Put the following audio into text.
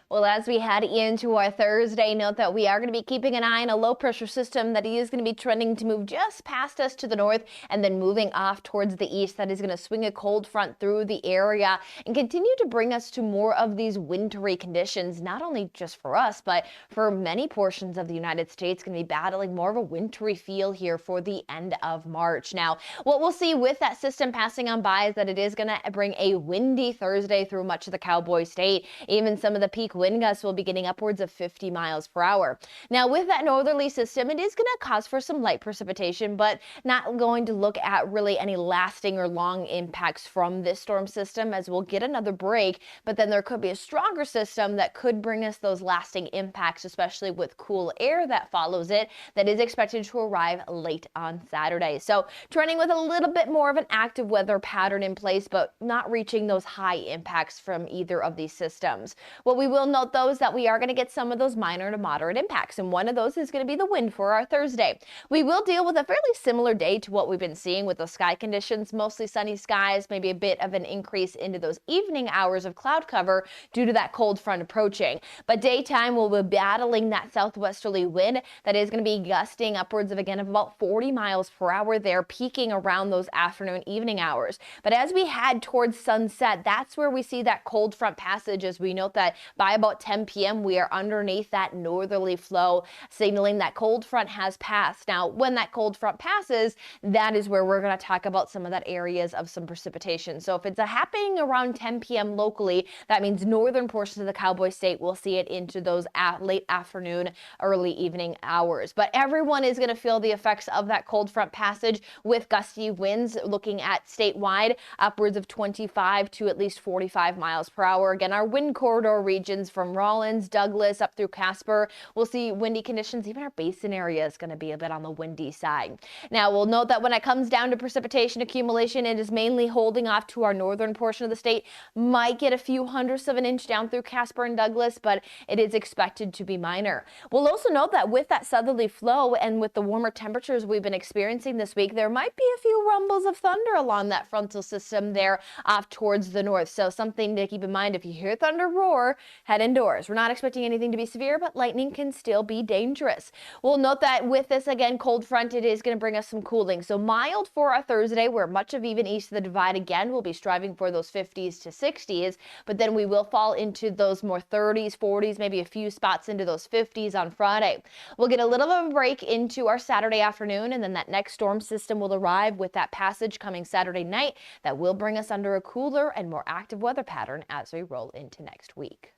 Well, as we head into our Thursday, note that we are going to be keeping an eye on a low pressure system that is going to be trending to move just past us to the north and then moving off towards the east. That is going to swing a cold front through the area and continue to bring us to more of these wintry conditions, not only just for us, but for many portions of the United States, going to be battling more of a wintry feel here for the end of March. Now, what we'll see with that system passing on by is that it is going to bring a windy Thursday through much of the Cowboy State. Even some of the peak wind gusts will be getting upwards of 50 miles per hour. Now, with that northerly system, it is going to cause for some light precipitation, but not going to look at really any lasting or long impacts from this storm system, as we'll get another break, but then there could be a stronger system that could bring us those lasting impacts, especially with cool air that follows it, that is expected to arrive late on Saturday. So trending with a little bit more of an active weather pattern in place, but not reaching those high impacts from either of these systems. What we will note, though, is that we are going to get some of those minor to moderate impacts, and one of those is going to be the wind for our Thursday. We will deal with a fairly similar day to what we've been seeing with the sky conditions, mostly sunny skies, maybe a bit of an increase into those evening hours of cloud cover due to that cold front approaching. But daytime we'll be battling that southwesterly wind that is going to be gusting upwards of, again, of about 40 miles per hour there, peaking around those afternoon evening hours. But as we head towards sunset, that's where we see that cold front passage, as we note that by about 10 p.m. we are underneath that northerly flow, signaling that cold front has passed. Now, when that cold front passes, that is where we're going to talk about some of that areas of some precipitation. So if it's happening around 10 p.m. locally, that means northern portions of the Cowboy State will see it into those late afternoon, early evening hours. But everyone is going to feel the effects of that cold front passage with gusty winds, looking at statewide upwards of 25 to at least 45 miles per hour. Again, our wind corridor regions from Rawlins, Douglas, up through Casper, we'll see windy conditions. Even our basin area is going to be a bit on the windy side. Now, we'll note that when it comes down to precipitation accumulation, it is mainly holding off to our northern portion of the state. Might get a few hundredths of an inch down through Casper and Douglas, but it is expected to be minor. We'll also note that with that southerly flow and with the warmer temperatures we've been experiencing this week, there might be a few rumbles of thunder along that frontal system there off towards the north. So something to keep in mind: if you hear thunder roar, head indoors. We're not expecting anything to be severe, but lightning can still be dangerous. We'll note that with this, again, cold front, it is going to bring us some cooling. So mild for our Thursday, where much of even east of the divide, again, will be striving for those 50s to 60s, but then we will fall into those more 30s, 40s, maybe a few spots into those 50s on Friday. We'll get a little bit of a break into our Saturday afternoon, and then that next storm system will arrive with that passage coming Saturday night that will bring us under a cooler and more active weather pattern as we roll into next week.